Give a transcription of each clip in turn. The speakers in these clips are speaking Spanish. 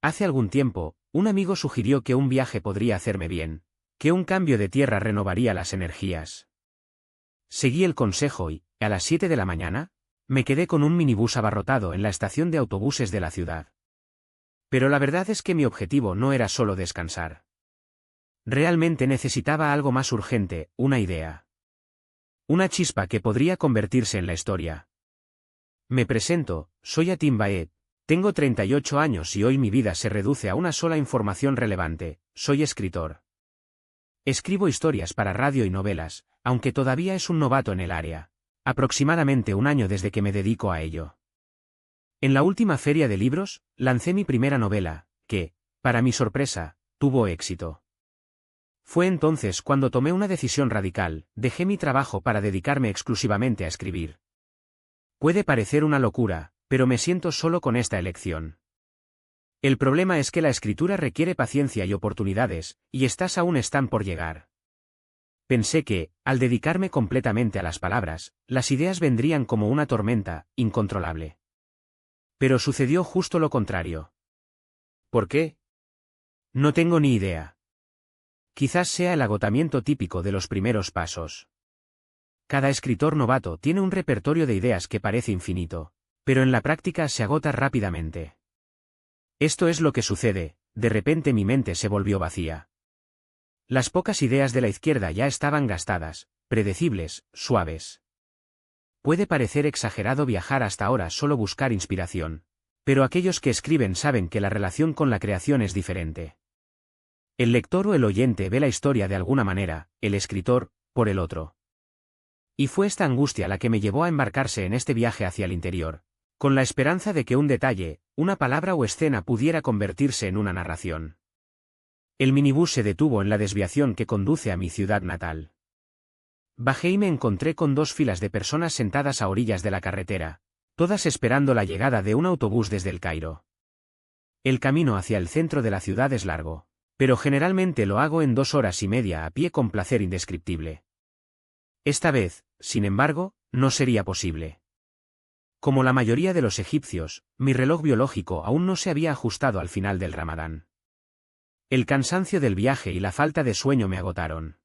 Hace algún tiempo, un amigo sugirió que un viaje podría hacerme bien, que un cambio de tierra renovaría las energías. Seguí el consejo y, a las 7 de la mañana, me quedé con un minibús abarrotado en la estación de autobuses de la ciudad. Pero la verdad es que mi objetivo no era solo descansar. Realmente necesitaba algo más urgente, una idea. Una chispa que podría convertirse en la historia. Me presento, soy Atim Baet, tengo 38 años y hoy mi vida se reduce a una sola información relevante, soy escritor. Escribo historias para radio y novelas, aunque todavía es un novato en el área. Aproximadamente un año desde que me dedico a ello. En la última feria de libros, lancé mi primera novela, que, para mi sorpresa, tuvo éxito. Fue entonces cuando tomé una decisión radical, dejé mi trabajo para dedicarme exclusivamente a escribir. Puede parecer una locura, pero me siento solo con esta elección. El problema es que la escritura requiere paciencia y oportunidades, y estas aún están por llegar. Pensé que, al dedicarme completamente a las palabras, las ideas vendrían como una tormenta, incontrolable. Pero sucedió justo lo contrario. ¿Por qué? No tengo ni idea. Quizás sea el agotamiento típico de los primeros pasos. Cada escritor novato tiene un repertorio de ideas que parece infinito, pero en la práctica se agota rápidamente. Esto es lo que sucede, de repente mi mente se volvió vacía. Las pocas ideas de la izquierda ya estaban gastadas, predecibles, suaves. Puede parecer exagerado viajar hasta ahora solo buscar inspiración, pero aquellos que escriben saben que la relación con la creación es diferente. El lector o el oyente ve la historia de alguna manera, el escritor, por el otro. Y fue esta angustia la que me llevó a embarcarse en este viaje hacia el interior, con la esperanza de que un detalle, una palabra o escena pudiera convertirse en una narración. El minibús se detuvo en la desviación que conduce a mi ciudad natal. Bajé y me encontré con 2 filas de personas sentadas a orillas de la carretera, todas esperando la llegada de un autobús desde el Cairo. El camino hacia el centro de la ciudad es largo, pero generalmente lo hago en 2 horas y media a pie con placer indescriptible. Esta vez, sin embargo, no sería posible. Como la mayoría de los egipcios, mi reloj biológico aún no se había ajustado al final del Ramadán. El cansancio del viaje y la falta de sueño me agotaron.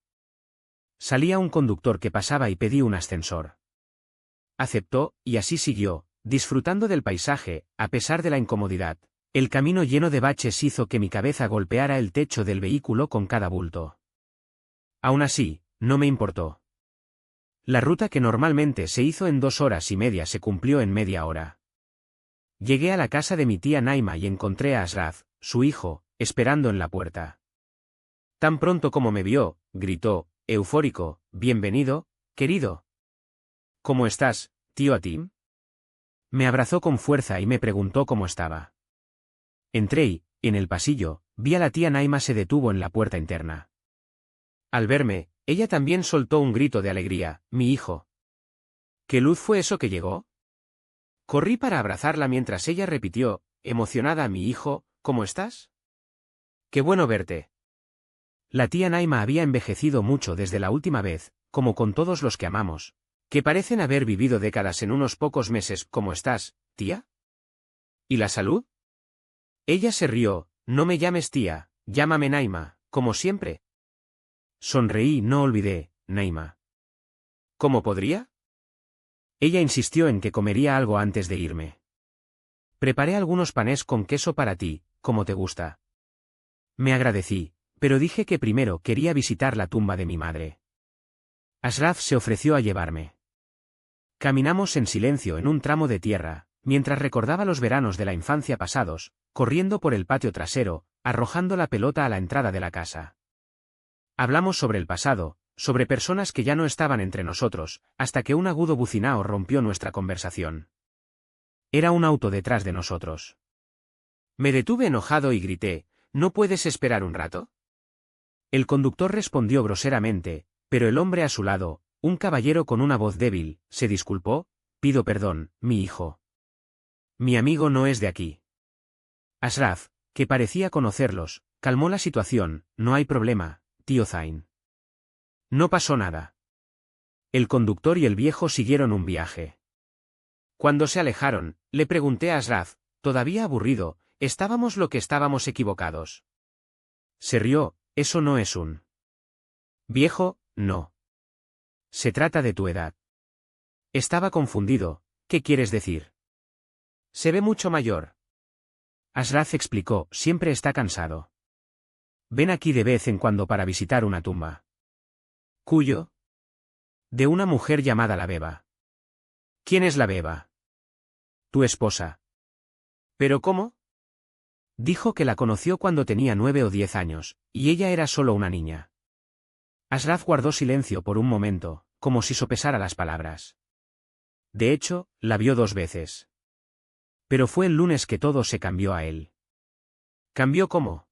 Salía un conductor que pasaba y pedí un ascensor. Aceptó, y así siguió, disfrutando del paisaje, a pesar de la incomodidad. El camino lleno de baches hizo que mi cabeza golpeara el techo del vehículo con cada bulto. Aún así, no me importó. La ruta que normalmente se hizo en 2 horas y media se cumplió en media hora. Llegué a la casa de mi tía Naima y encontré a Ashraf, su hijo, esperando en la puerta. Tan pronto como me vio, gritó, eufórico, «Bienvenido, querido». «¿Cómo estás, tío Atim?» Me abrazó con fuerza y me preguntó cómo estaba. Entré y, en el pasillo, vi a la tía Naima se detuvo en la puerta interna. Al verme, ella también soltó un grito de alegría, «Mi hijo». ¿Qué luz fue eso que llegó? Corrí para abrazarla mientras ella repitió, emocionada, «Mi hijo, ¿cómo estás? Qué bueno verte». La tía Naima había envejecido mucho desde la última vez, como con todos los que amamos, que parecen haber vivido décadas en unos pocos meses. «¿Cómo estás, tía? ¿Y la salud?» Ella se rió, «No me llames tía, llámame Naima, como siempre». Sonreí y no olvidé, «Naima». «¿Cómo podría?» Ella insistió en que comería algo antes de irme. «Preparé algunos panes con queso para ti, como te gusta». Me agradecí, pero dije que primero quería visitar la tumba de mi madre. Ashraf se ofreció a llevarme. Caminamos en silencio en un tramo de tierra, mientras recordaba los veranos de la infancia pasados, corriendo por el patio trasero, arrojando la pelota a la entrada de la casa. Hablamos sobre el pasado, sobre personas que ya no estaban entre nosotros, hasta que un agudo bucinao rompió nuestra conversación. Era un auto detrás de nosotros. Me detuve enojado y grité, «¿No puedes esperar un rato?» El conductor respondió groseramente, pero el hombre a su lado, un caballero con una voz débil, se disculpó, «Pido perdón, mi hijo. Mi amigo no es de aquí». Ashraf, que parecía conocerlos, calmó la situación, «No hay problema, tío Zain. No pasó nada». El conductor y el viejo siguieron un viaje. Cuando se alejaron, le pregunté a Ashraf, todavía aburrido, Estábamos lo que estábamos equivocados. Se rió, eso no es un viejo, no. Se trata de tu edad. Estaba confundido, ¿qué quieres decir? Se ve mucho mayor. Ashraf explicó, siempre está cansado. Ven aquí de vez en cuando para visitar una tumba. ¿Cuyo? De una mujer llamada la Beba. ¿Quién es la Beba? Tu esposa. ¿Pero cómo? Dijo que la conoció cuando tenía 9 o 10 años, y ella era solo una niña. Ashraf guardó silencio por un momento, como si sopesara las palabras. De hecho, la vio 2 veces. Pero fue el lunes que todo se cambió a él. ¿Cambió cómo?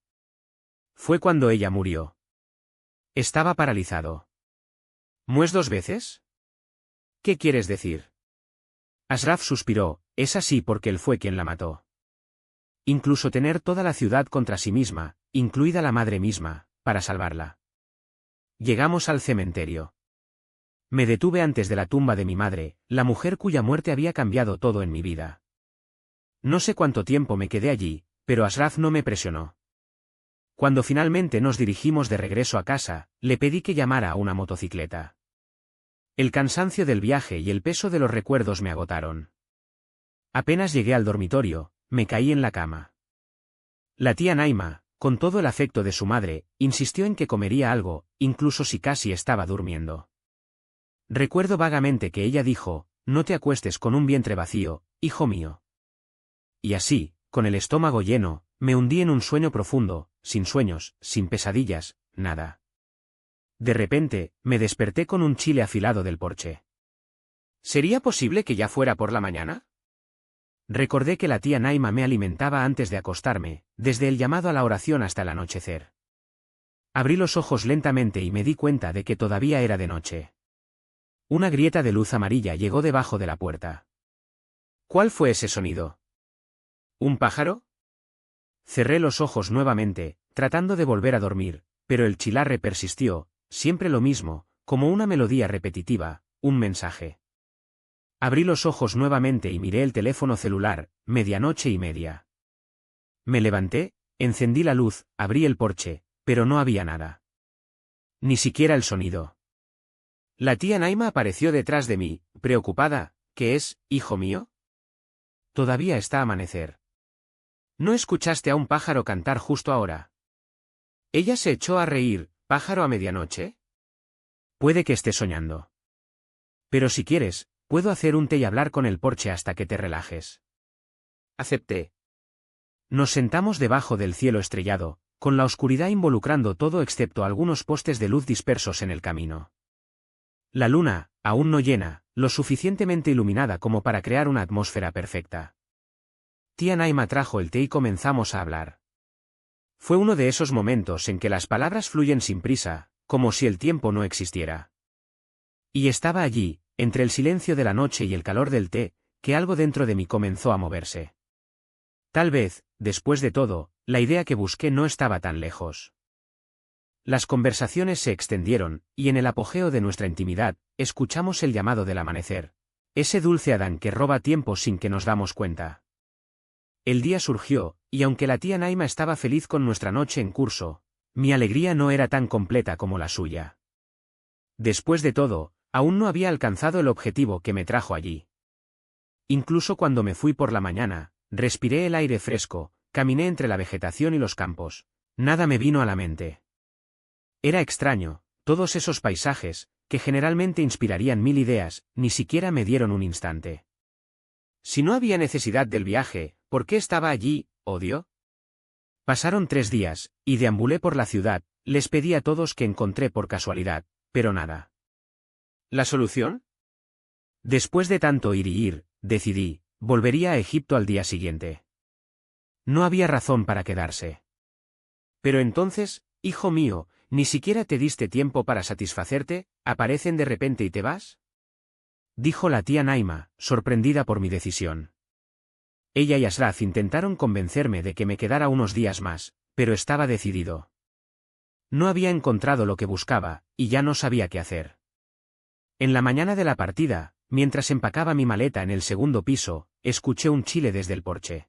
Fue cuando ella murió. Estaba paralizado. ¿Mues 2 veces? ¿Qué quieres decir? Ashraf suspiró, es así porque él fue quien la mató. Incluso tener toda la ciudad contra sí misma, incluida la madre misma, para salvarla. Llegamos al cementerio. Me detuve antes de la tumba de mi madre, la mujer cuya muerte había cambiado todo en mi vida. No sé cuánto tiempo me quedé allí, pero Ashraf no me presionó. Cuando finalmente nos dirigimos de regreso a casa, le pedí que llamara a una motocicleta. El cansancio del viaje y el peso de los recuerdos me agotaron. Apenas llegué al dormitorio, me caí en la cama. La tía Naima, con todo el afecto de su madre, insistió en que comería algo, incluso si casi estaba durmiendo. Recuerdo vagamente que ella dijo, no te acuestes con un vientre vacío, hijo mío. Y así, con el estómago lleno, me hundí en un sueño profundo, sin sueños, sin pesadillas, nada. De repente, me desperté con un chile afilado del porche. ¿Sería posible que ya fuera por la mañana? Recordé que la tía Naima me alimentaba antes de acostarme, desde el llamado a la oración hasta el anochecer. Abrí los ojos lentamente y me di cuenta de que todavía era de noche. Una grieta de luz amarilla llegó debajo de la puerta. ¿Cuál fue ese sonido? ¿Un pájaro? Cerré los ojos nuevamente, tratando de volver a dormir, pero el chilarre persistió, siempre lo mismo, como una melodía repetitiva, un mensaje. Abrí los ojos nuevamente y miré el teléfono celular, 00:30. Me levanté, encendí la luz, abrí el porche, pero no había nada. Ni siquiera el sonido. La tía Naima apareció detrás de mí, preocupada. ¿Qué es, hijo mío? Todavía está amanecer. ¿No escuchaste a un pájaro cantar justo ahora? Ella se echó a reír. ¿Pájaro a medianoche? Puede que esté soñando. Pero si quieres, puedo hacer un té y hablar con el porche hasta que te relajes. Acepté. Nos sentamos debajo del cielo estrellado, con la oscuridad involucrando todo excepto algunos postes de luz dispersos en el camino. La luna, aún no llena, lo suficientemente iluminada como para crear una atmósfera perfecta. Tía Naima trajo el té y comenzamos a hablar. Fue uno de esos momentos en que las palabras fluyen sin prisa, como si el tiempo no existiera. Y estaba allí, entre el silencio de la noche y el calor del té, que algo dentro de mí comenzó a moverse. Tal vez, después de todo, la idea que busqué no estaba tan lejos. Las conversaciones se extendieron, y en el apogeo de nuestra intimidad, escuchamos el llamado del amanecer. Ese dulce Adán que roba tiempo sin que nos damos cuenta. El día surgió, y aunque la tía Naima estaba feliz con nuestra noche en curso, mi alegría no era tan completa como la suya. Después de todo, aún no había alcanzado el objetivo que me trajo allí. Incluso cuando me fui por la mañana, respiré el aire fresco, caminé entre la vegetación y los campos. Nada me vino a la mente. Era extraño, todos esos paisajes, que generalmente inspirarían 1000 ideas, ni siquiera me dieron un instante. Si no había necesidad del viaje, ¿por qué estaba allí, odio? Pasaron 3 días, y deambulé por la ciudad, les pedí a todos que encontré por casualidad, pero nada. ¿La solución? Después de tanto ir y ir, decidí, volvería a Egipto al día siguiente. No había razón para quedarse. Pero entonces, hijo mío, ¿ni siquiera te diste tiempo para satisfacerte? ¿Aparecen de repente y te vas? Dijo la tía Naima, sorprendida por mi decisión. Ella y Ashraf intentaron convencerme de que me quedara unos días más, pero estaba decidido. No había encontrado lo que buscaba, y ya no sabía qué hacer. En la mañana de la partida, mientras empacaba mi maleta en el segundo piso, escuché un chile desde el porche.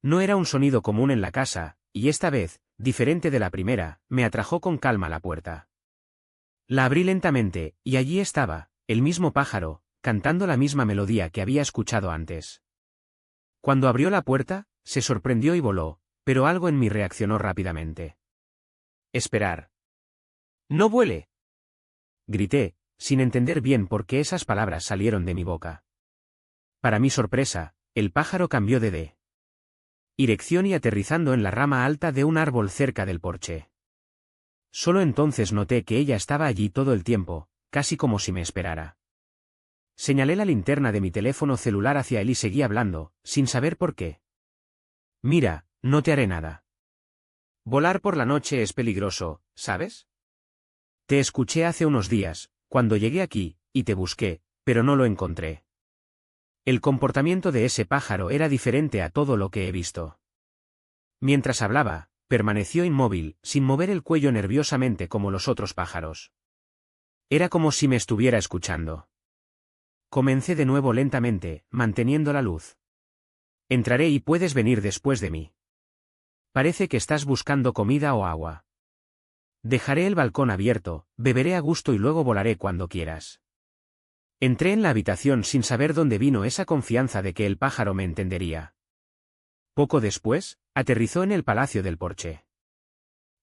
No era un sonido común en la casa, y esta vez, diferente de la primera, me atrajo con calma la puerta. La abrí lentamente, y allí estaba, el mismo pájaro, cantando la misma melodía que había escuchado antes. Cuando abrió la puerta, se sorprendió y voló, pero algo en mí reaccionó rápidamente. Esperar. ¡No vuele! Grité, sin entender bien por qué esas palabras salieron de mi boca. Para mi sorpresa, el pájaro cambió de dirección y aterrizando en la rama alta de un árbol cerca del porche. Solo entonces noté que ella estaba allí todo el tiempo, casi como si me esperara. Señalé la linterna de mi teléfono celular hacia él y seguí hablando, sin saber por qué. Mira, no te haré nada. Volar por la noche es peligroso, ¿sabes? Te escuché hace unos días, cuando llegué aquí, y te busqué, pero no lo encontré. El comportamiento de ese pájaro era diferente a todo lo que he visto. Mientras hablaba, permaneció inmóvil, sin mover el cuello nerviosamente como los otros pájaros. Era como si me estuviera escuchando. Comencé de nuevo lentamente, manteniendo la luz. Entraré y puedes venir después de mí. Parece que estás buscando comida o agua. Dejaré el balcón abierto, beberé a gusto y luego volaré cuando quieras. Entré en la habitación sin saber dónde vino esa confianza de que el pájaro me entendería. Poco después, aterrizó en el palacio del porche.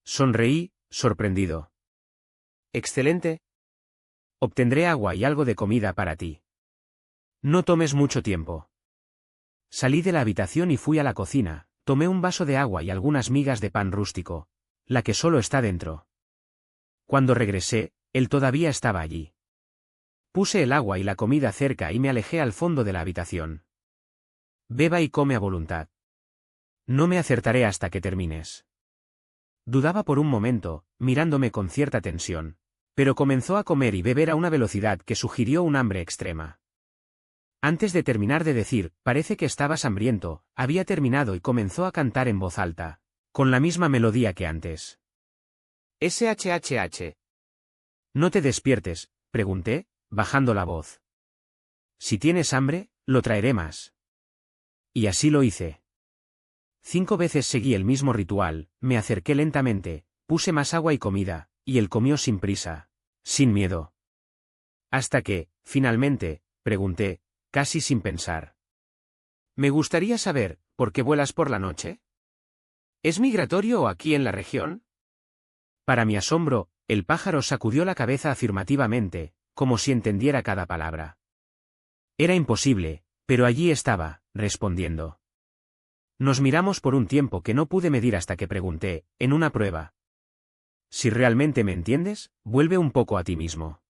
Sonreí, sorprendido. Excelente. Obtendré agua y algo de comida para ti. No tomes mucho tiempo. Salí de la habitación y fui a la cocina, tomé un vaso de agua y algunas migas de pan rústico, la que solo está dentro. Cuando regresé, él todavía estaba allí. Puse el agua y la comida cerca y me alejé al fondo de la habitación. Beba y come a voluntad. No me acertaré hasta que termines. Dudaba por un momento, mirándome con cierta tensión, pero comenzó a comer y beber a una velocidad que sugirió un hambre extrema. Antes de terminar de decir, parece que estabas hambriento, había terminado y comenzó a cantar en voz alta, con la misma melodía que antes. SHHH. ¿No te despiertes?, pregunté, bajando la voz. Si tienes hambre, lo traeré más. Y así lo hice. 5 veces seguí el mismo ritual, me acerqué lentamente, puse más agua y comida, y él comió sin prisa, sin miedo. Hasta que, finalmente, pregunté, casi sin pensar. Me gustaría saber, ¿por qué vuelas por la noche? ¿Es migratorio o aquí en la región? Para mi asombro, el pájaro sacudió la cabeza afirmativamente, como si entendiera cada palabra. Era imposible, pero allí estaba, respondiendo. Nos miramos por un tiempo que no pude medir hasta que pregunté, en una prueba. Si realmente me entiendes, vuelve un poco a ti mismo.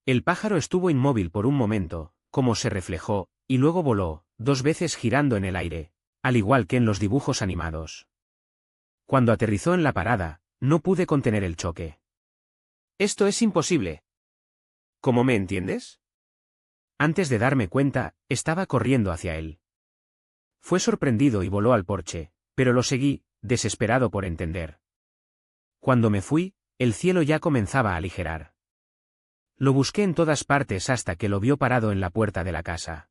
El pájaro estuvo inmóvil por un momento, como se reflejó, y luego voló, 2 veces girando en el aire, al igual que en los dibujos animados. Cuando aterrizó en la parada, no pude contener el choque. Esto es imposible. ¿Cómo me entiendes? Antes de darme cuenta, estaba corriendo hacia él. Fue sorprendido y voló al porche, pero lo seguí, desesperado por entender. Cuando me fui, el cielo ya comenzaba a aligerar. Lo busqué en todas partes hasta que lo vio parado en la puerta de la casa.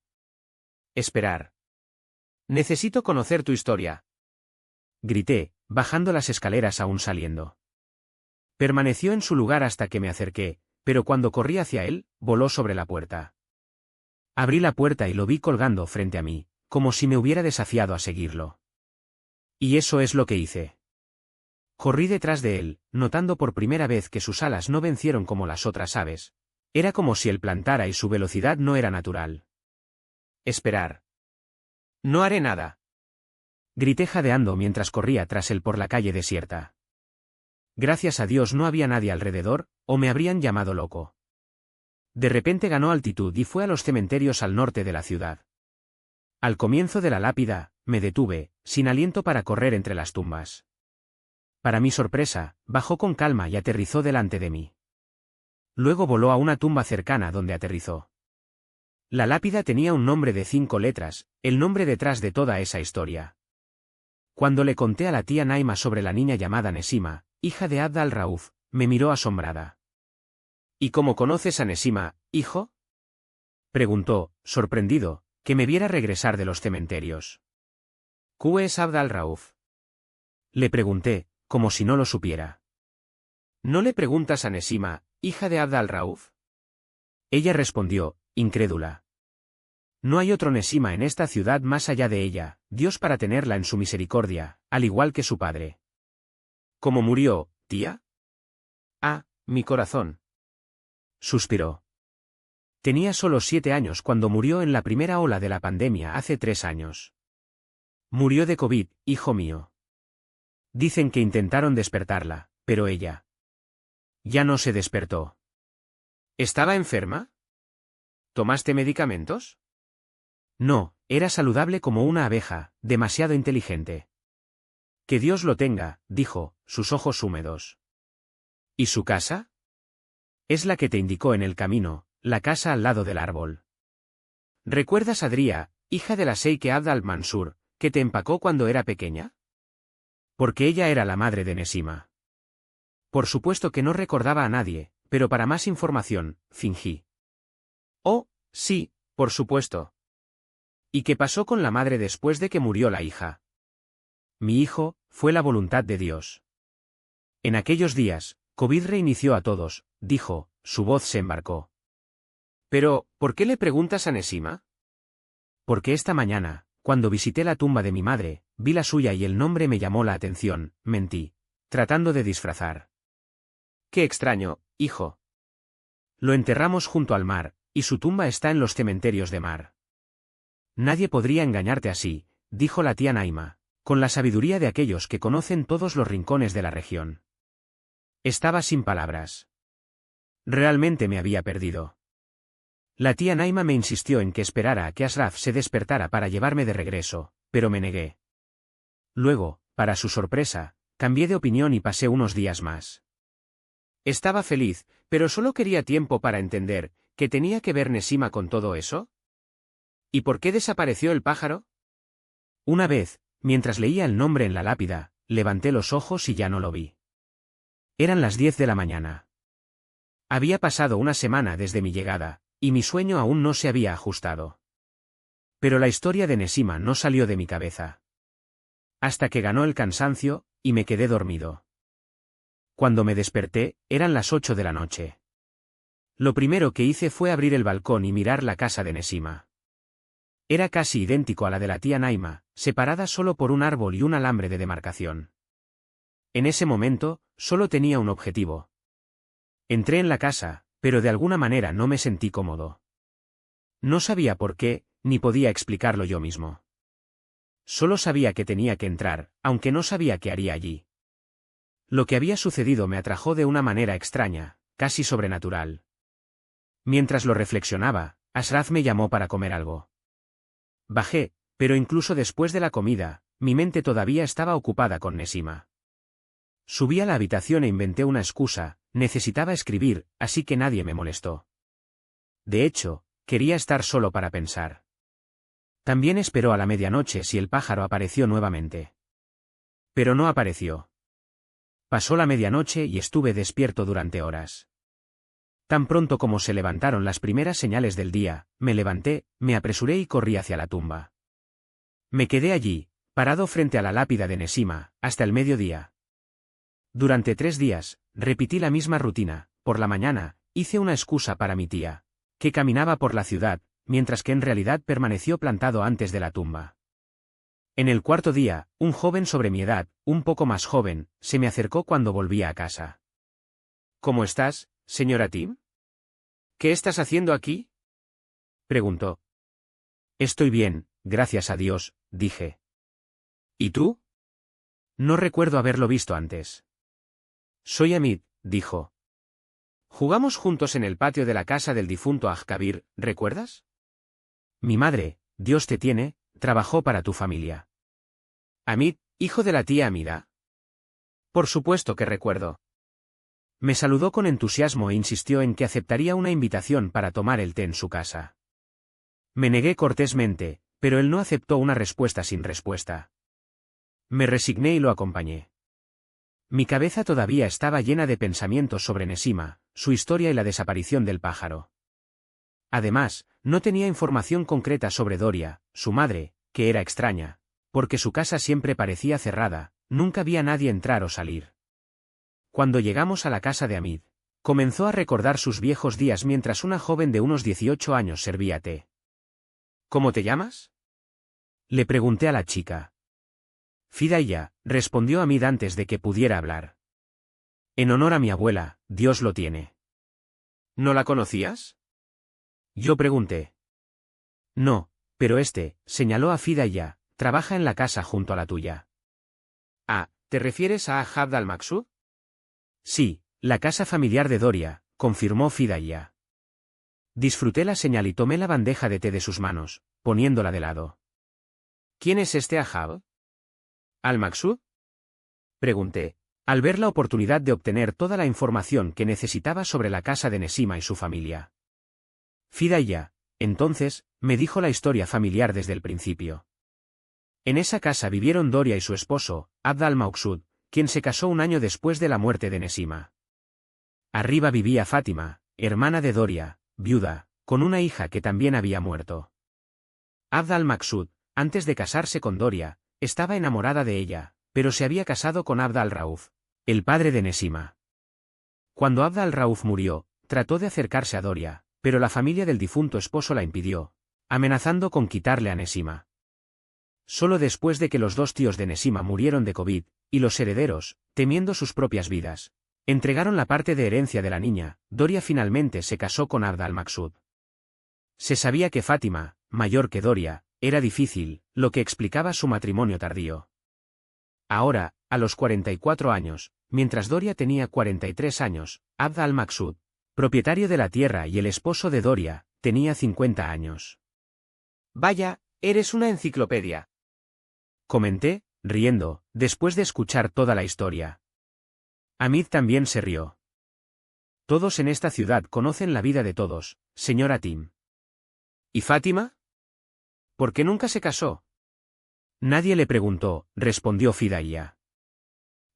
Esperar. Necesito conocer tu historia. Grité, bajando las escaleras aún saliendo. Permaneció en su lugar hasta que me acerqué, pero cuando corrí hacia él, voló sobre la puerta. Abrí la puerta y lo vi colgando frente a mí, como si me hubiera desafiado a seguirlo. Y eso es lo que hice. Corrí detrás de él, notando por primera vez que sus alas no vencieron como las otras aves. Era como si él plantara y su velocidad no era natural. Esperar. No haré nada. Grité jadeando mientras corría tras él por la calle desierta. Gracias a Dios no había nadie alrededor, o me habrían llamado loco. De repente ganó altitud y fue a los cementerios al norte de la ciudad. Al comienzo de la lápida, me detuve, sin aliento para correr entre las tumbas. Para mi sorpresa, bajó con calma y aterrizó delante de mí. Luego voló a una tumba cercana donde aterrizó. La lápida tenía un nombre de 5 letras, el nombre detrás de toda esa historia. Cuando le conté a la tía Naima sobre la niña llamada Nesima, hija de Abd al-Rauf, me miró asombrada. ¿Y cómo conoces a Nesima, hijo? Preguntó, sorprendido, que me viera regresar de los cementerios. ¿Q es Abd al-Rauf? Le pregunté, como si no lo supiera. ¿No le preguntas a Nesima, hija de Abd al-Rauf? Ella respondió, incrédula. No hay otro Nesima en esta ciudad más allá de ella, Dios para tenerla en su misericordia, al igual que su padre. ¿Cómo murió, tía? Ah, mi corazón. Suspiró. Tenía solo 7 años cuando murió en la primera ola de la pandemia hace 3 años. Murió de COVID, hijo mío. Dicen que intentaron despertarla, pero ella ya no se despertó. ¿Estaba enferma? ¿Tomaste medicamentos? No, era saludable como una abeja, demasiado inteligente. Que Dios lo tenga, dijo, sus ojos húmedos. ¿Y su casa? Es la que te indicó en el camino, la casa al lado del árbol. ¿Recuerdas a Adria, hija de la Sheikh Abd al-Mansur, que te empacó cuando era pequeña? Porque ella era la madre de Nesima. Por supuesto que no recordaba a nadie, pero para más información, fingí. Oh, sí, por supuesto. ¿Y qué pasó con la madre después de que murió la hija? Mi hijo, fue la voluntad de Dios. En aquellos días, COVID reinició a todos, dijo, su voz se embarcó. Pero, ¿por qué le preguntas a Nesima? Porque esta mañana, cuando visité la tumba de mi madre, vi la suya y el nombre me llamó la atención, mentí, tratando de disfrazar. Qué extraño, hijo. Lo enterramos junto al mar, y su tumba está en los cementerios de mar. Nadie podría engañarte así, dijo la tía Naima, con la sabiduría de aquellos que conocen todos los rincones de la región. Estaba sin palabras. Realmente me había perdido. La tía Naima me insistió en que esperara a que Ashraf se despertara para llevarme de regreso, pero me negué. Luego, para su sorpresa, cambié de opinión y pasé unos días más. Estaba feliz, pero solo quería tiempo para entender, ¿qué tenía que ver Nesima con todo eso? ¿Y por qué desapareció el pájaro? Una vez, mientras leía el nombre en la lápida, levanté los ojos y ya no lo vi. Eran las 10 de la mañana. Había pasado una semana desde mi llegada, y mi sueño aún no se había ajustado. Pero la historia de Nesima no salió de mi cabeza. Hasta que ganó el cansancio, y me quedé dormido. Cuando me desperté, eran las 8 de la noche. Lo primero que hice fue abrir el balcón y mirar la casa de Nesima. Era casi idéntico a la de la tía Naima, separada solo por un árbol y un alambre de demarcación. En ese momento, solo tenía un objetivo. Entré en la casa, pero de alguna manera no me sentí cómodo. No sabía por qué, ni podía explicarlo yo mismo. Solo sabía que tenía que entrar, aunque no sabía qué haría allí. Lo que había sucedido me atrajo de una manera extraña, casi sobrenatural. Mientras lo reflexionaba, Ashraf me llamó para comer algo. Bajé, pero incluso después de la comida, mi mente todavía estaba ocupada con Nesima. Subí a la habitación e inventé una excusa, necesitaba escribir, así que nadie me molestó. De hecho, quería estar solo para pensar. También esperó a la medianoche si el pájaro apareció nuevamente. Pero no apareció. Pasó la medianoche y estuve despierto durante horas. Tan pronto como se levantaron las primeras señales del día, me levanté, me apresuré y corrí hacia la tumba. Me quedé allí, parado frente a la lápida de Nesima, hasta el mediodía. Durante 3 días, repetí la misma rutina. Por la mañana, hice una excusa para mi tía, que caminaba por la ciudad, mientras que en realidad permaneció plantado antes de la tumba. En el cuarto día, un joven sobre mi edad, un poco más joven, se me acercó cuando volvía a casa. ¿Cómo estás, señora Tim? ¿Qué estás haciendo aquí? Preguntó. Estoy bien, gracias a Dios, dije. ¿Y tú? No recuerdo haberlo visto antes. Soy Amit, dijo. Jugamos juntos en el patio de la casa del difunto Ajkabir, ¿recuerdas? Mi madre, Dios te tiene, trabajó para tu familia. Amit, hijo de la tía Amida. Por supuesto que recuerdo. Me saludó con entusiasmo e insistió en que aceptaría una invitación para tomar el té en su casa. Me negué cortésmente, pero él no aceptó una respuesta sin respuesta. Me resigné y lo acompañé. Mi cabeza todavía estaba llena de pensamientos sobre Nesima, su historia y la desaparición del pájaro. Además, no tenía información concreta sobre Doria, su madre, que era extraña, porque su casa siempre parecía cerrada, nunca vi a nadie entrar o salir. Cuando llegamos a la casa de Hamid, comenzó a recordar sus viejos días mientras una joven de unos 18 años servía té. ¿Cómo te llamas?, le pregunté a la chica. Fidaya, respondió Hamid antes de que pudiera hablar. En honor a mi abuela, Dios lo tiene. ¿No la conocías?, yo pregunté. No, pero señaló a Fidaya, trabaja en la casa junto a la tuya. Ah, ¿te refieres a Abd al-Maksud? Sí, la casa familiar de Doria, confirmó Fidaya. Disfruté la señal y tomé la bandeja de té de sus manos, poniéndola de lado. ¿Quién es Abd al-Maksud?, pregunté, al ver la oportunidad de obtener toda la información que necesitaba sobre la casa de Nesima y su familia. Fidaya, entonces, me dijo la historia familiar desde el principio. En esa casa vivieron Doria y su esposo, Abd al-Maksud, quien se casó un año después de la muerte de Nesima. Arriba vivía Fátima, hermana de Doria, viuda, con una hija que también había muerto. Abd al-Maksud, antes de casarse con Doria, estaba enamorada de ella, pero se había casado con Abd al-Rauf, el padre de Nesima. Cuando Abd al-Rauf murió, trató de acercarse a Doria, pero la familia del difunto esposo la impidió, amenazando con quitarle a Nesima. Solo después de que los dos tíos de Nesima murieron de COVID, y los herederos, temiendo sus propias vidas, entregaron la parte de herencia de la niña, Doria finalmente se casó con Abd al-Maksud. Se sabía que Fátima, mayor que Doria, era difícil, lo que explicaba su matrimonio tardío. Ahora, a los 44 años, mientras Doria tenía 43 años, Abd al-Maksud, propietario de la tierra y el esposo de Doria, tenía 50 años. Vaya, eres una enciclopedia, comenté, riendo, después de escuchar toda la historia. Hamid también se rió. Todos en esta ciudad conocen la vida de todos, señor Tim. ¿Y Fátima? ¿Por qué nunca se casó? Nadie le preguntó, respondió Fidaya.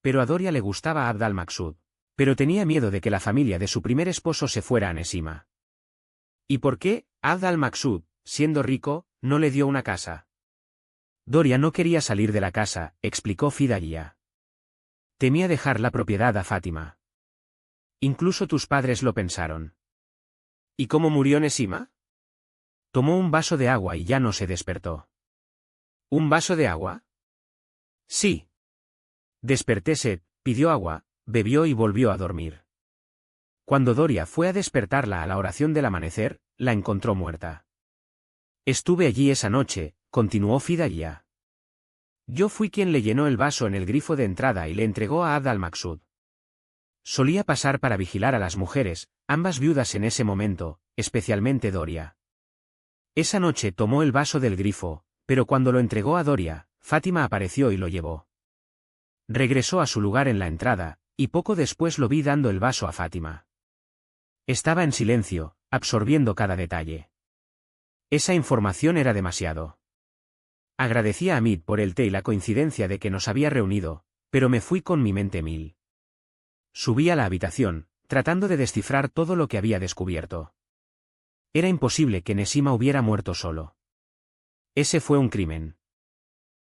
Pero a Doria le gustaba Abd al-Maksud, pero tenía miedo de que la familia de su primer esposo se fuera a Nesima. ¿Y por qué, Abd al-Maksud, siendo rico, no le dio una casa? Doria no quería salir de la casa, explicó Fidaya. Temía dejar la propiedad a Fátima. Incluso tus padres lo pensaron. ¿Y cómo murió Nesima? Tomó un vaso de agua y ya no se despertó. ¿Un vaso de agua? Sí. Desperté sed, pidió agua, bebió y volvió a dormir. Cuando Doria fue a despertarla a la oración del amanecer, la encontró muerta. Estuve allí esa noche, continuó Fidaya. Yo fui quien le llenó el vaso en el grifo de entrada y le entregó a Abd al-Maksud. Solía pasar para vigilar a las mujeres, ambas viudas en ese momento, especialmente Doria. Esa noche tomó el vaso del grifo, pero cuando lo entregó a Doria, Fátima apareció y lo llevó. Regresó a su lugar en la entrada, y poco después lo vi dando el vaso a Fátima. Estaba en silencio, absorbiendo cada detalle. Esa información era demasiado. Agradecí a Hamid por el té y la coincidencia de que nos había reunido, pero me fui con mi mente mil. Subí a la habitación, tratando de descifrar todo lo que había descubierto. Era imposible que Nesima hubiera muerto solo. Ese fue un crimen.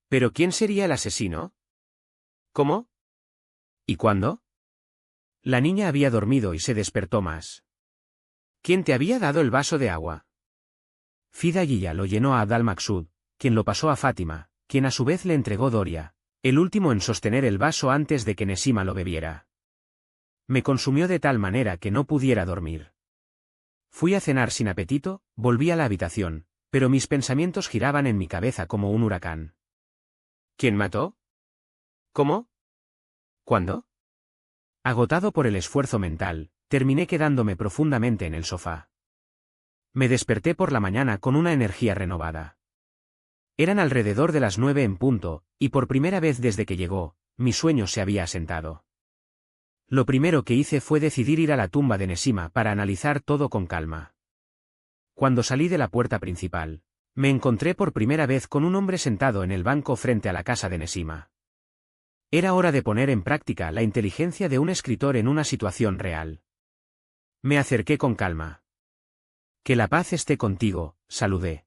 ¿Pero quién sería el asesino? ¿Cómo? ¿Y cuándo? La niña había dormido y se despertó más. ¿Quién te había dado el vaso de agua? Fidaya lo llenó a Abd al-Maksud, quien lo pasó a Fátima, quien a su vez le entregó Doria, el último en sostener el vaso antes de que Nesima lo bebiera. Me consumió de tal manera que no pudiera dormir. Fui a cenar sin apetito, volví a la habitación, pero mis pensamientos giraban en mi cabeza como un huracán. ¿Quién mató? ¿Cómo? ¿Cuándo? Agotado por el esfuerzo mental, terminé quedándome profundamente en el sofá. Me desperté por la mañana con una energía renovada. Eran alrededor de las 9 en punto, y por primera vez desde que llegó, mi sueño se había asentado. Lo primero que hice fue decidir ir a la tumba de Nesima para analizar todo con calma. Cuando salí de la puerta principal, me encontré por primera vez con un hombre sentado en el banco frente a la casa de Nesima. Era hora de poner en práctica la inteligencia de un escritor en una situación real. Me acerqué con calma. Que la paz esté contigo, saludé.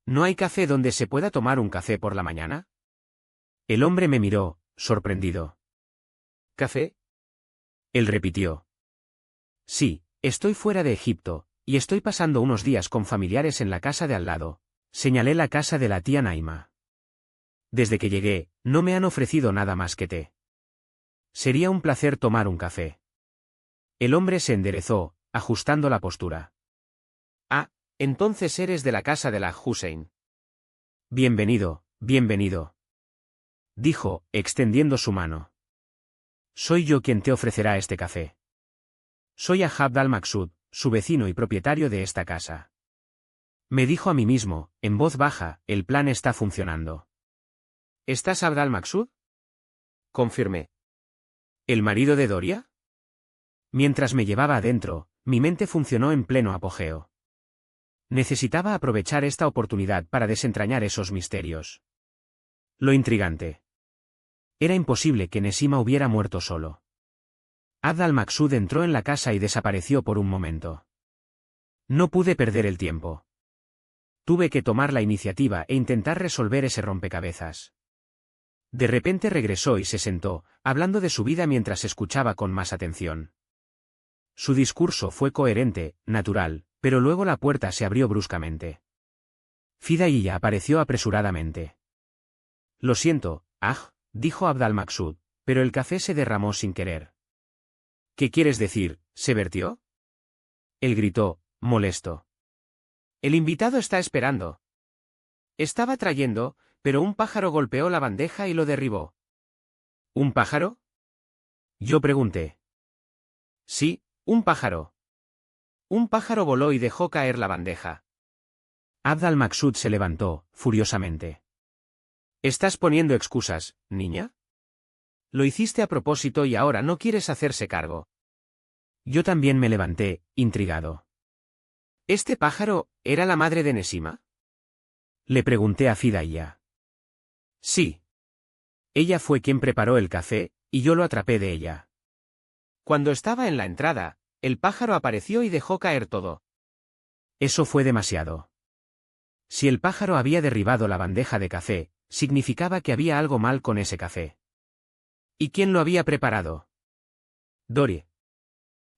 ¿No hay café donde se pueda tomar un café por la mañana? El hombre me miró, sorprendido. ¿Café? Él repitió. Sí, estoy fuera de Egipto, y estoy pasando unos días con familiares en la casa de al lado. Señalé la casa de la tía Naima. Desde que llegué, no me han ofrecido nada más que té. Sería un placer tomar un café. El hombre se enderezó, ajustando la postura. Ah, entonces eres de la casa de la Hussein. Bienvenido, bienvenido. Dijo, extendiendo su mano. Soy yo quien te ofrecerá este café. Soy Abd al-Maksud, su vecino y propietario de esta casa. Me dijo a mí mismo, en voz baja, el plan está funcionando. ¿Estás Abd al-Maksud? Confirmé. ¿El marido de Doria? Mientras me llevaba adentro, mi mente funcionó en pleno apogeo. Necesitaba aprovechar esta oportunidad para desentrañar esos misterios. Lo intrigante. Era imposible que Nesima hubiera muerto solo. Abd al-Maksud entró en la casa y desapareció por un momento. No pude perder el tiempo. Tuve que tomar la iniciativa e intentar resolver ese rompecabezas. De repente regresó y se sentó, hablando de su vida mientras escuchaba con más atención. Su discurso fue coherente, natural, pero luego la puerta se abrió bruscamente. Fidaiya apareció apresuradamente. Lo siento, dijo Abd al-Maksud, pero el café se derramó sin querer. ¿Qué quieres decir? ¿Se vertió? Él gritó, molesto. El invitado está esperando. Estaba trayendo, pero un pájaro golpeó la bandeja y lo derribó. ¿Un pájaro? Yo pregunté. Sí, un pájaro. Un pájaro voló y dejó caer la bandeja. Abd al-Maksud se levantó, furiosamente. ¿Estás poniendo excusas, niña? Lo hiciste a propósito y ahora no quieres hacerse cargo. Yo también me levanté, intrigado. ¿Este pájaro era la madre de Nesima? Le pregunté a Fidaiya. Sí. Ella fue quien preparó el café, y yo lo atrapé de ella. Cuando estaba en la entrada, el pájaro apareció y dejó caer todo. Eso fue demasiado. Si el pájaro había derribado la bandeja de café, significaba que había algo mal con ese café. ¿Y quién lo había preparado? Doria.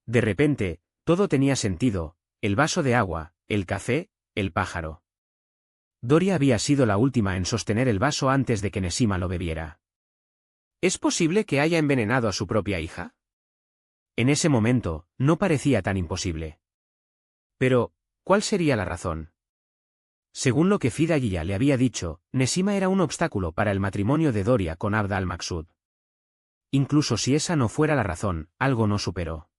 De repente, todo tenía sentido, el vaso de agua, el café, el pájaro. Doria había sido la última en sostener el vaso antes de que Nesima lo bebiera. ¿Es posible que haya envenenado a su propia hija? En ese momento, no parecía tan imposible. Pero, ¿cuál sería la razón? Según lo que Fidaiya le había dicho, Nesima era un obstáculo para el matrimonio de Doria con Abd al-Maksud. Incluso si esa no fuera la razón, algo no superó.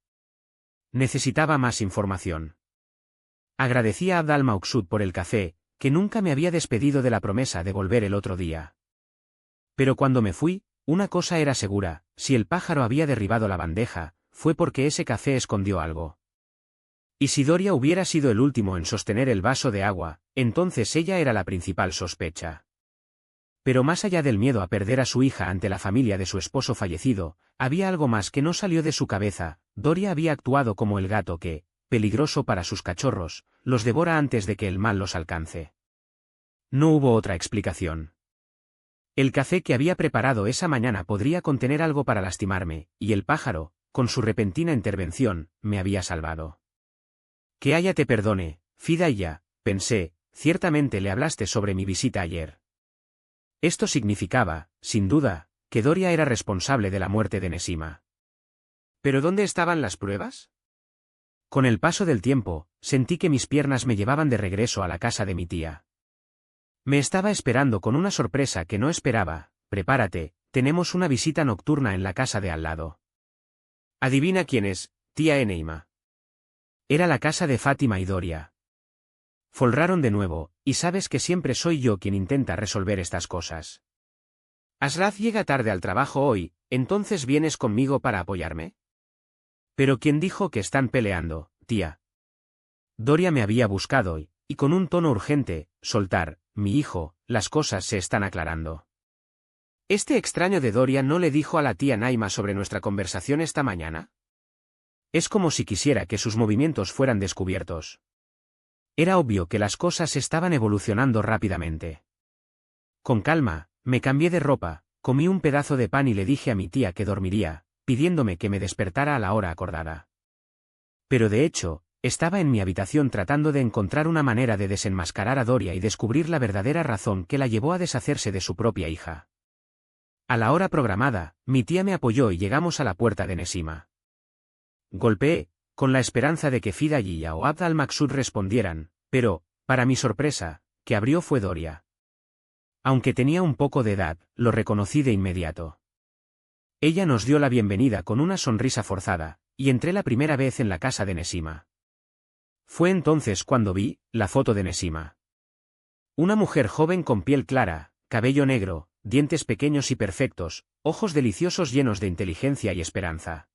Necesitaba más información. Agradecí a Abd al-Maksud por el café, que nunca me había despedido de la promesa de volver el otro día. Pero cuando me fui, una cosa era segura, si el pájaro había derribado la bandeja, fue porque ese café escondió algo. Y si Doria hubiera sido el último en sostener el vaso de agua, entonces ella era la principal sospecha. Pero más allá del miedo a perder a su hija ante la familia de su esposo fallecido, había algo más que no salió de su cabeza. Doria había actuado como el gato que, peligroso para sus cachorros, los devora antes de que el mal los alcance. No hubo otra explicación. El café que había preparado esa mañana podría contener algo para lastimarme, y el pájaro, con su repentina intervención, me había salvado. Que Aya te perdone, Fidaiya, pensé, ciertamente le hablaste sobre mi visita ayer. Esto significaba, sin duda, que Doria era responsable de la muerte de Nesima. ¿Pero dónde estaban las pruebas? Con el paso del tiempo, sentí que mis piernas me llevaban de regreso a la casa de mi tía. Me estaba esperando con una sorpresa que no esperaba. Prepárate, tenemos una visita nocturna en la casa de al lado. Adivina quién es, tía Eneima. Era la casa de Fátima y Doria. Folraron de nuevo, y sabes que siempre soy yo quien intenta resolver estas cosas. Ashraf llega tarde al trabajo hoy, ¿entonces vienes conmigo para apoyarme? Pero ¿quién dijo que están peleando, tía? Doria me había buscado y con un tono urgente, soltar, mi hijo, las cosas se están aclarando. ¿Este extraño de Doria no le dijo a la tía Naima sobre nuestra conversación esta mañana? Es como si quisiera que sus movimientos fueran descubiertos. Era obvio que las cosas estaban evolucionando rápidamente. Con calma, me cambié de ropa, comí un pedazo de pan y le dije a mi tía que dormiría, pidiéndome que me despertara a la hora acordada. Pero de hecho, estaba en mi habitación tratando de encontrar una manera de desenmascarar a Doria y descubrir la verdadera razón que la llevó a deshacerse de su propia hija. A la hora programada, mi tía me apoyó y llegamos a la puerta de Nesima. Golpeé, con la esperanza de que Fidayah o Abd al-Maksud respondieran, pero, para mi sorpresa, que abrió fue Doria. Aunque tenía un poco de edad, lo reconocí de inmediato. Ella nos dio la bienvenida con una sonrisa forzada, y entré la primera vez en la casa de Nesima. Fue entonces cuando vi la foto de Nesima. Una mujer joven con piel clara, cabello negro, dientes pequeños y perfectos, ojos deliciosos llenos de inteligencia y esperanza.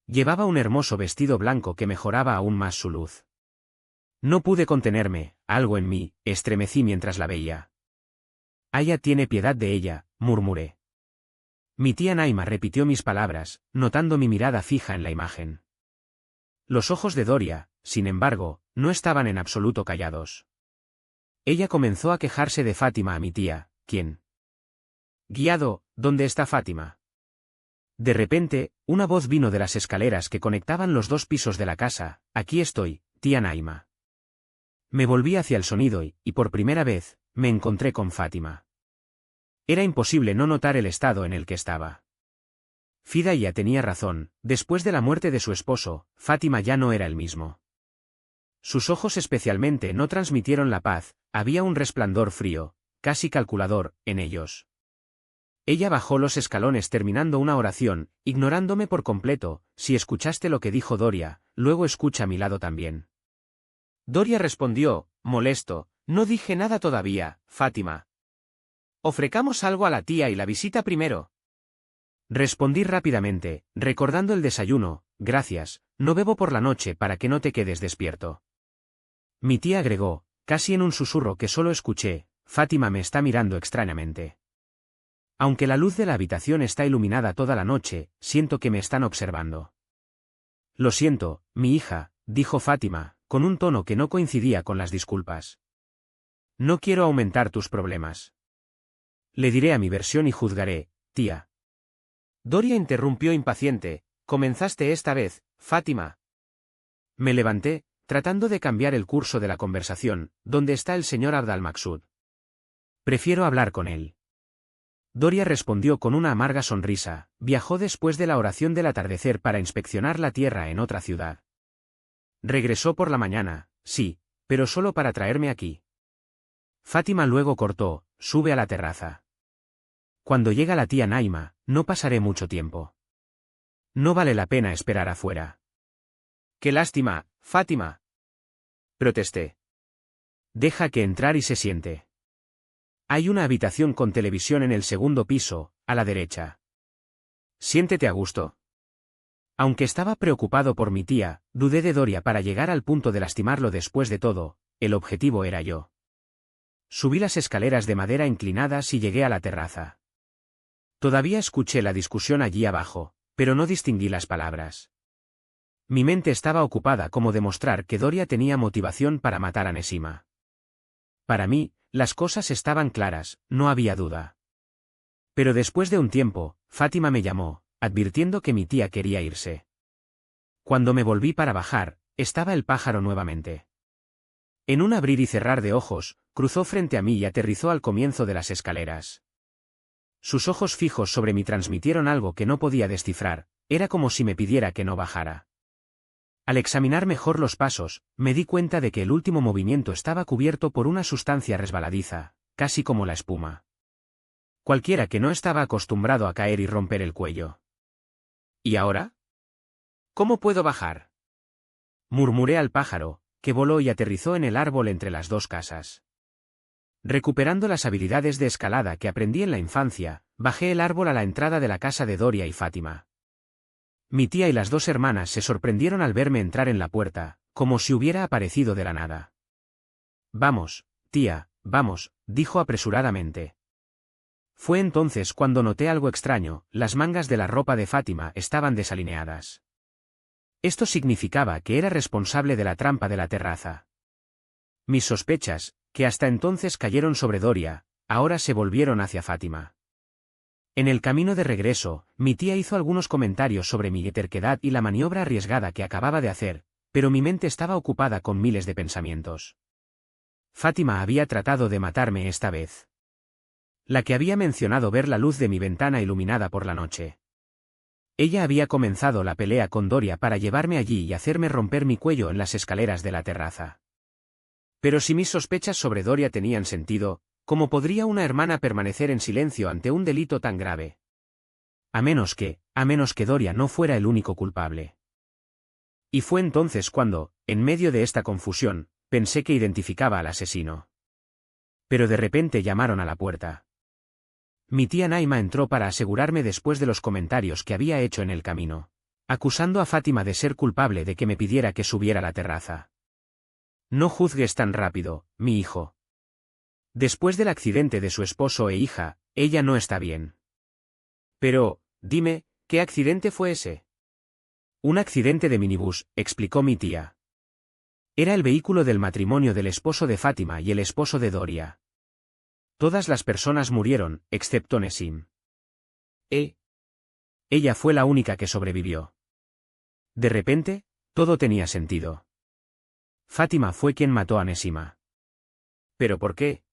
Llevaba un hermoso vestido blanco que mejoraba aún más su luz. No pude contenerme, algo en mí, estremecí mientras la veía. «Aya tiene piedad de ella», murmuré. Mi tía Naima repitió mis palabras, notando mi mirada fija en la imagen. Los ojos de Doria, sin embargo, no estaban en absoluto callados. Ella comenzó a quejarse de Fátima a mi tía, quien. «Guiado, ¿dónde está Fátima?» De repente, una voz vino de las escaleras que conectaban los dos pisos de la casa. «Aquí estoy, tía Naima». Me volví hacia el sonido y por primera vez, me encontré con Fátima. Era imposible no notar el estado en el que estaba. Fidayah tenía razón, después de la muerte de su esposo, Fátima ya no era el mismo. Sus ojos especialmente no transmitieron la paz, había un resplandor frío, casi calculador, en ellos. Ella bajó los escalones terminando una oración, ignorándome por completo. «Si escuchaste lo que dijo Doria, luego escucha a mi lado también». Doria respondió, molesto: «No dije nada todavía, Fátima. Ofrecamos algo a la tía y la visita primero». Respondí rápidamente, recordando el desayuno: «Gracias, no bebo por la noche para que no te quedes despierto». Mi tía agregó, casi en un susurro que solo escuché: «Fátima me está mirando extrañamente. Aunque la luz de la habitación está iluminada toda la noche, siento que me están observando». «Lo siento, mi hija», dijo Fátima, con un tono que no coincidía con las disculpas. «No quiero aumentar tus problemas. Le diré a mi versión y juzgaré, tía». Doria interrumpió impaciente: «Comenzaste esta vez, Fátima». Me levanté, tratando de cambiar el curso de la conversación. «¿Dónde está el señor Abd al-Maksud? Prefiero hablar con él». Doria respondió con una amarga sonrisa: «Viajó después de la oración del atardecer para inspeccionar la tierra en otra ciudad. Regresó por la mañana, sí, pero solo para traerme aquí». Fátima luego cortó: «Sube a la terraza. Cuando llega la tía Naima, no pasaré mucho tiempo. No vale la pena esperar afuera». «Qué lástima, Fátima», protesté. «Deja que entrar y se siente. Hay una habitación con televisión en el segundo piso, a la derecha. Siéntete a gusto». Aunque estaba preocupado por mi tía, dudé de Doria para llegar al punto de lastimarlo. Después de todo, el objetivo era yo. Subí las escaleras de madera inclinadas y llegué a la terraza. Todavía escuché la discusión allí abajo, pero no distinguí las palabras. Mi mente estaba ocupada como demostrar que Doria tenía motivación para matar a Nesima. Para mí, las cosas estaban claras, no había duda. Pero después de un tiempo, Fátima me llamó, advirtiendo que mi tía quería irse. Cuando me volví para bajar, estaba el pájaro nuevamente. En un abrir y cerrar de ojos, cruzó frente a mí y aterrizó al comienzo de las escaleras. Sus ojos fijos sobre mí transmitieron algo que no podía descifrar, era como si me pidiera que no bajara. Al examinar mejor los pasos, me di cuenta de que el último movimiento estaba cubierto por una sustancia resbaladiza, casi como la espuma. Cualquiera que no estaba acostumbrado a caer y romper el cuello. ¿Y ahora? ¿Cómo puedo bajar?, murmuré al pájaro, que voló y aterrizó en el árbol entre las dos casas. Recuperando las habilidades de escalada que aprendí en la infancia, bajé el árbol a la entrada de la casa de Doria y Fátima. Mi tía y las dos hermanas se sorprendieron al verme entrar en la puerta, como si hubiera aparecido de la nada. «Vamos, tía, vamos», dijo apresuradamente. Fue entonces cuando noté algo extraño: las mangas de la ropa de Fátima estaban desalineadas. Esto significaba que era responsable de la trampa de la terraza. Mis sospechas, que hasta entonces cayeron sobre Doria, ahora se volvieron hacia Fátima. En el camino de regreso, mi tía hizo algunos comentarios sobre mi terquedad y la maniobra arriesgada que acababa de hacer, pero mi mente estaba ocupada con miles de pensamientos. Fátima había tratado de matarme esta vez. La que había mencionado ver la luz de mi ventana iluminada por la noche. Ella había comenzado la pelea con Doria para llevarme allí y hacerme romper mi cuello en las escaleras de la terraza. Pero si mis sospechas sobre Doria tenían sentido, ¿cómo podría una hermana permanecer en silencio ante un delito tan grave? A menos que Doria no fuera el único culpable. Y fue entonces cuando, en medio de esta confusión, pensé que identificaba al asesino. Pero de repente llamaron a la puerta. Mi tía Naima entró para asegurarme después de los comentarios que había hecho en el camino, acusando a Fátima de ser culpable de que me pidiera que subiera a la terraza. No juzgues tan rápido, mi hijo. Después del accidente de su esposo e hija, ella no está bien. Pero, dime, ¿qué accidente fue ese? Un accidente de minibús, explicó mi tía. Era el vehículo del matrimonio del esposo de Fátima y el esposo de Doria. Todas las personas murieron, excepto Nesim. Ella fue la única que sobrevivió. De repente, todo tenía sentido. Fátima fue quien mató a Nesima. ¿Pero por qué?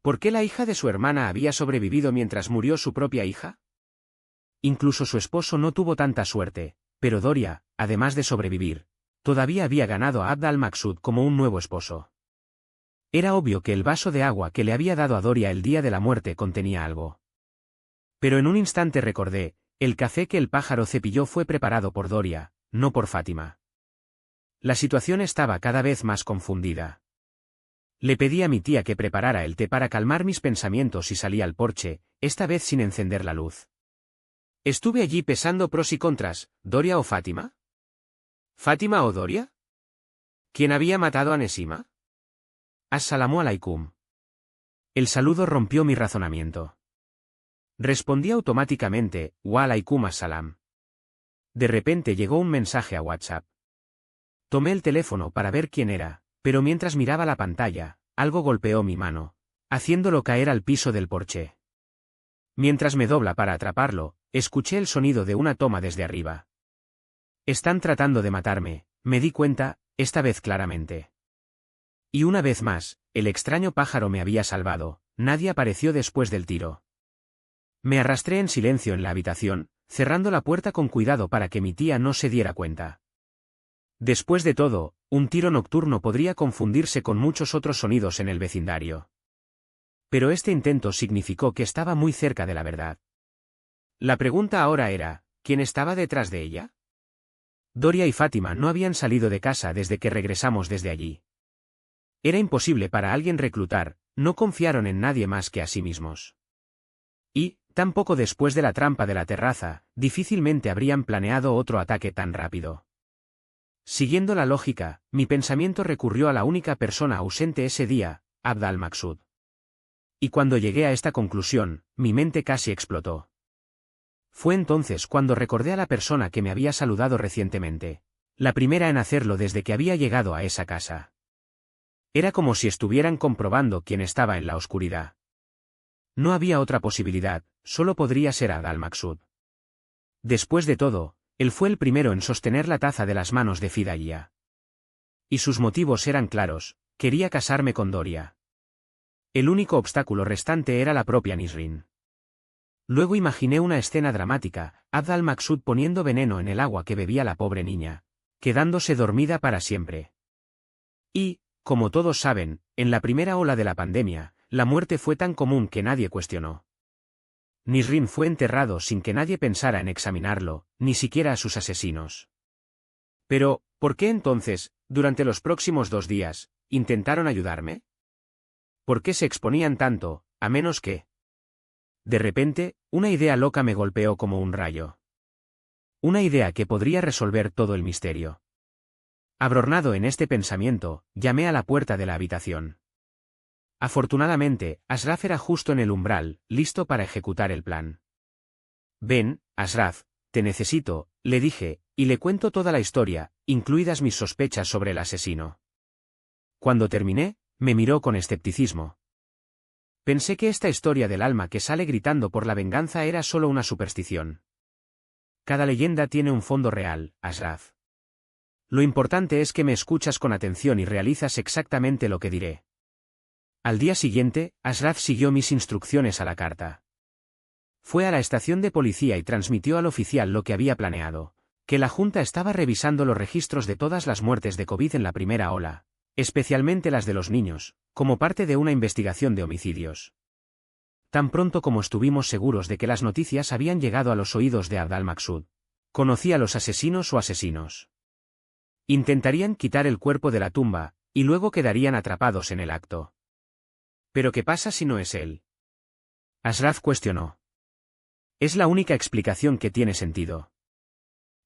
¿Por qué la hija de su hermana había sobrevivido mientras murió su propia hija? Incluso su esposo no tuvo tanta suerte, pero Doria, además de sobrevivir, todavía había ganado a Abd al-Maksud como un nuevo esposo. Era obvio que el vaso de agua que le había dado a Doria el día de la muerte contenía algo. Pero en un instante recordé, el café que el pájaro cepilló fue preparado por Doria, no por Fátima. La situación estaba cada vez más confundida. Le pedí a mi tía que preparara el té para calmar mis pensamientos y salí al porche, esta vez sin encender la luz. Estuve allí pesando pros y contras, ¿Doria o Fátima? ¿Fátima o Doria? ¿Quién había matado a Nesima? As-salamu alaikum. El saludo rompió mi razonamiento. Respondí automáticamente, wa alaikum as-salam. De repente llegó un mensaje a WhatsApp. Tomé el teléfono para ver quién era, pero mientras miraba la pantalla, algo golpeó mi mano, haciéndolo caer al piso del porche. Mientras me dobla para atraparlo, escuché el sonido de una toma desde arriba. Están tratando de matarme, me di cuenta, esta vez claramente. Y una vez más, el extraño pájaro me había salvado, nadie apareció después del tiro. Me arrastré en silencio en la habitación, cerrando la puerta con cuidado para que mi tía no se diera cuenta. Después de todo, un tiro nocturno podría confundirse con muchos otros sonidos en el vecindario. Pero este intento significó que estaba muy cerca de la verdad. La pregunta ahora era, ¿quién estaba detrás de ella? Doria y Fátima no habían salido de casa desde que regresamos desde allí. Era imposible para alguien reclutar, no confiaron en nadie más que a sí mismos. Y, tan poco después de la trampa de la terraza, difícilmente habrían planeado otro ataque tan rápido. Siguiendo la lógica, mi pensamiento recurrió a la única persona ausente ese día, Abd al-Maksud. Y cuando llegué a esta conclusión, mi mente casi explotó. Fue entonces cuando recordé a la persona que me había saludado recientemente, la primera en hacerlo desde que había llegado a esa casa. Era como si estuvieran comprobando quién estaba en la oscuridad. No había otra posibilidad, solo podría ser Abd al-Maksud. Después de todo, él fue el primero en sostener la taza de las manos de Fidaya. Y sus motivos eran claros, quería casarme con Doria. El único obstáculo restante era la propia Nisrin. Luego imaginé una escena dramática, Abd al-Maksud poniendo veneno en el agua que bebía la pobre niña, quedándose dormida para siempre. Y, como todos saben, en la primera ola de la pandemia, la muerte fue tan común que nadie cuestionó. Nisrin fue enterrado sin que nadie pensara en examinarlo, ni siquiera a sus asesinos. Pero, ¿por qué entonces, durante los próximos 2 días, intentaron ayudarme? ¿Por qué se exponían tanto, a menos que? De repente, una idea loca me golpeó como un rayo. Una idea que podría resolver todo el misterio. Abrornado en este pensamiento, llamé a la puerta de la habitación. Afortunadamente, Ashraf era justo en el umbral, listo para ejecutar el plan. Ven, Ashraf, te necesito, le dije, y le cuento toda la historia, incluidas mis sospechas sobre el asesino. Cuando terminé, me miró con escepticismo. Pensé que esta historia del alma que sale gritando por la venganza era solo una superstición. Cada leyenda tiene un fondo real, Ashraf. Lo importante es que me escuchas con atención y realizas exactamente lo que diré. Al día siguiente, Ashraf siguió mis instrucciones a la carta. Fue a la estación de policía y transmitió al oficial lo que había planeado, que la Junta estaba revisando los registros de todas las muertes de COVID en la primera ola, especialmente las de los niños, como parte de una investigación de homicidios. Tan pronto como estuvimos seguros de que las noticias habían llegado a los oídos de Abd al-Maksud, conocí a los asesinos o asesinos. Intentarían quitar el cuerpo de la tumba, y luego quedarían atrapados en el acto. ¿Pero qué pasa si no es él? Ashraf cuestionó. Es la única explicación que tiene sentido.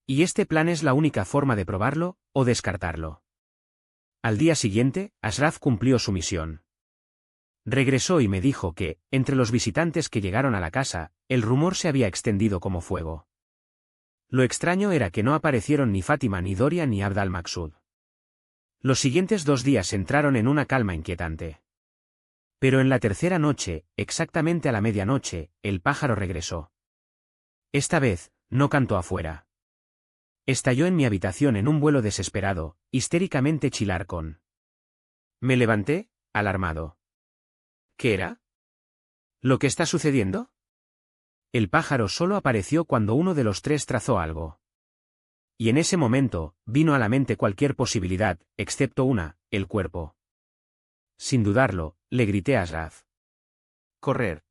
Y este plan es la única forma de probarlo, o descartarlo. Al día siguiente, Ashraf cumplió su misión. Regresó y me dijo que, entre los visitantes que llegaron a la casa, el rumor se había extendido como fuego. Lo extraño era que no aparecieron ni Fátima ni Doria ni Abd al-Maksud. Los siguientes 2 días entraron en una calma inquietante. Pero en la tercera noche, exactamente a la medianoche, el pájaro regresó. Esta vez, no cantó afuera. Estalló en mi habitación en un vuelo desesperado, histéricamente chilar con. Me levanté, alarmado. ¿Qué era? ¿Lo que está sucediendo? El pájaro solo apareció cuando uno de los 3 trazó algo. Y en ese momento, vino a la mente cualquier posibilidad, excepto una, el cuerpo. Sin dudarlo, le grité a Ashraf. Correr.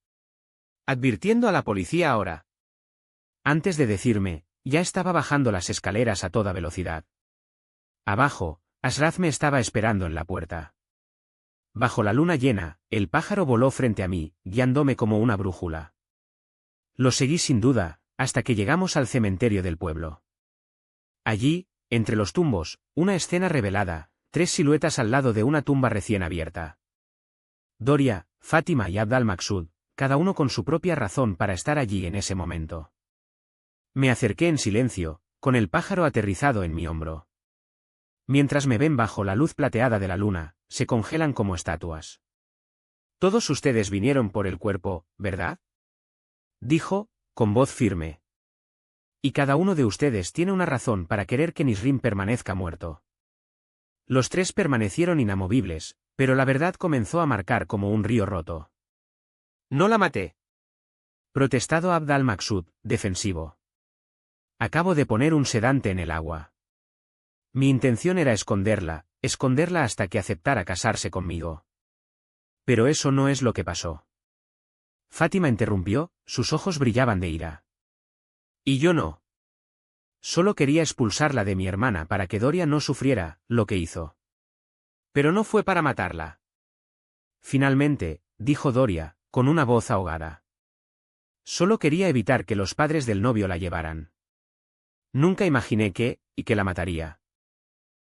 Advirtiendo a la policía ahora. Antes de decirme, ya estaba bajando las escaleras a toda velocidad. Abajo, Ashraf me estaba esperando en la puerta. Bajo la luna llena, el pájaro voló frente a mí, guiándome como una brújula. Lo seguí sin duda, hasta que llegamos al cementerio del pueblo. Allí, entre los tumbos, una escena revelada, 3 siluetas al lado de una tumba recién abierta. Doria, Fátima y Abd al-Maksud, cada uno con su propia razón para estar allí en ese momento. Me acerqué en silencio, con el pájaro aterrizado en mi hombro. Mientras me ven bajo la luz plateada de la luna, se congelan como estatuas. Todos ustedes vinieron por el cuerpo, ¿verdad? Dijo, con voz firme. Y cada uno de ustedes tiene una razón para querer que Nisrin permanezca muerto. Los 3 permanecieron inamovibles, pero la verdad comenzó a marcar como un río roto. No la maté. Protestado Abd al-Maksud, defensivo. Acabo de poner un sedante en el agua. Mi intención era esconderla hasta que aceptara casarse conmigo. Pero eso no es lo que pasó. Fátima interrumpió, sus ojos brillaban de ira. Y yo no. Solo quería expulsarla de mi hermana para que Doria no sufriera lo que hizo. Pero no fue para matarla. Finalmente, dijo Doria, con una voz ahogada. Solo quería evitar que los padres del novio la llevaran. Nunca imaginé que la mataría.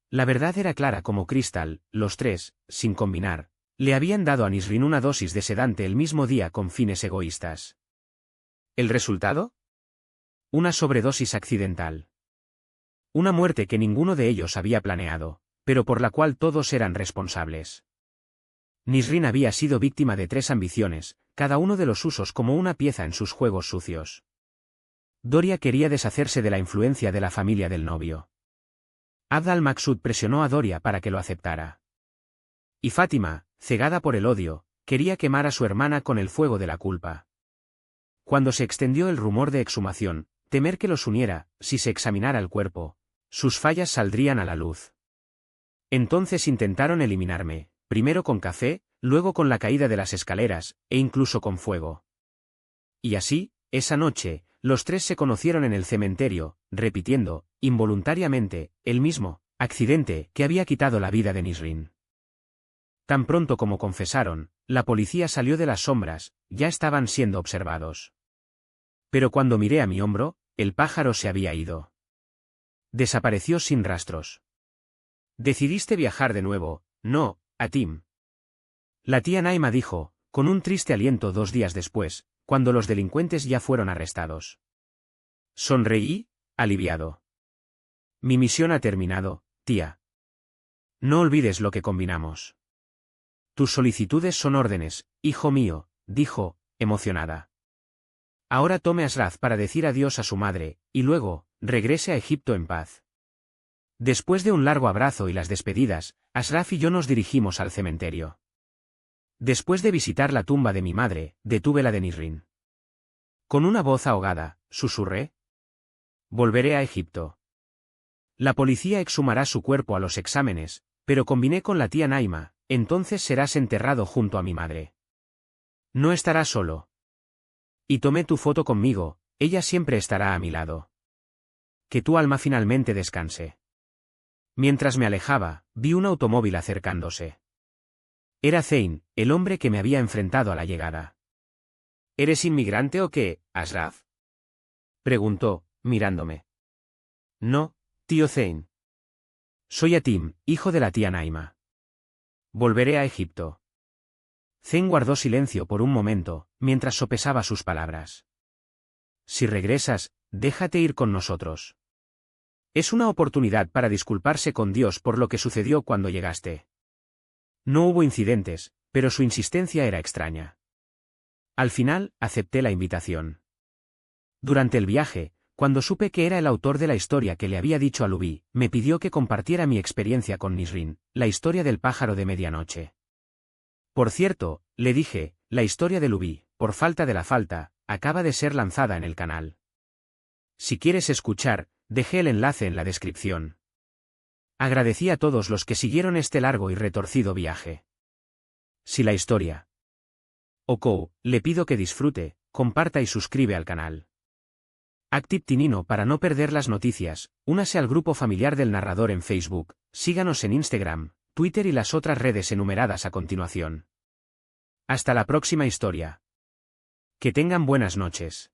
La verdad era clara como cristal, los 3, sin combinar, le habían dado a Nisrin una dosis de sedante el mismo día con fines egoístas. ¿El resultado? Una sobredosis accidental. Una muerte que ninguno de ellos había planeado, pero por la cual todos eran responsables. Nisrin había sido víctima de 3 ambiciones, cada uno de los usos como una pieza en sus juegos sucios. Doria quería deshacerse de la influencia de la familia del novio. Abd al-Maksud presionó a Doria para que lo aceptara. Y Fátima, cegada por el odio, quería quemar a su hermana con el fuego de la culpa. Cuando se extendió el rumor de exhumación, temer que los uniera, si se examinara el cuerpo, sus fallas saldrían a la luz. Entonces intentaron eliminarme, primero con café, luego con la caída de las escaleras, e incluso con fuego. Y así, esa noche, los 3 se conocieron en el cementerio, repitiendo, involuntariamente, el mismo accidente que había quitado la vida de Nisrin. Tan pronto como confesaron, la policía salió de las sombras, ya estaban siendo observados. Pero cuando miré a mi hombro, el pájaro se había ido. Desapareció sin rastros. Decidiste viajar de nuevo, ¿no, Atim? La tía Naima dijo, con un triste aliento 2 días después, cuando los delincuentes ya fueron arrestados. Sonreí, aliviado. Mi misión ha terminado, tía. No olvides lo que combinamos. Tus solicitudes son órdenes, hijo mío, dijo, emocionada. Ahora tome Ashraf para decir adiós a su madre, y luego, regrese a Egipto en paz. Después de un largo abrazo y las despedidas, Ashraf y yo nos dirigimos al cementerio. Después de visitar la tumba de mi madre, detuve la de Nisrin. Con una voz ahogada, susurré. Volveré a Egipto. La policía exhumará su cuerpo a los exámenes, pero combiné con la tía Naima, entonces serás enterrado junto a mi madre. No estarás solo. Y tomé tu foto conmigo, ella siempre estará a mi lado. Que tu alma finalmente descanse. Mientras me alejaba, vi un automóvil acercándose. Era Zein, el hombre que me había enfrentado a la llegada. ¿Eres inmigrante o qué, Ashraf? Preguntó, mirándome. No, tío Zein. Soy Atim, hijo de la tía Naima. Volveré a Egipto. Zein guardó silencio por un momento, mientras sopesaba sus palabras. Si regresas, déjate ir con nosotros. Es una oportunidad para disculparse con Dios por lo que sucedió cuando llegaste. No hubo incidentes, pero su insistencia era extraña. Al final, acepté la invitación. Durante el viaje, cuando supe que era el autor de la historia que le había dicho a Lubí, me pidió que compartiera mi experiencia con Nisrin, la historia del pájaro de medianoche. Por cierto, le dije, la historia de Lubí, por falta de la falta, acaba de ser lanzada en el canal. Si quieres escuchar, dejé el enlace en la descripción. Agradecí a todos los que siguieron este largo y retorcido viaje. Si la historia Okou, le pido que disfrute, comparta y suscribe al canal. Active Tinino para no perder las noticias, únase al grupo familiar del narrador en Facebook, síganos en Instagram, Twitter y las otras redes enumeradas a continuación. Hasta la próxima historia. Que tengan buenas noches.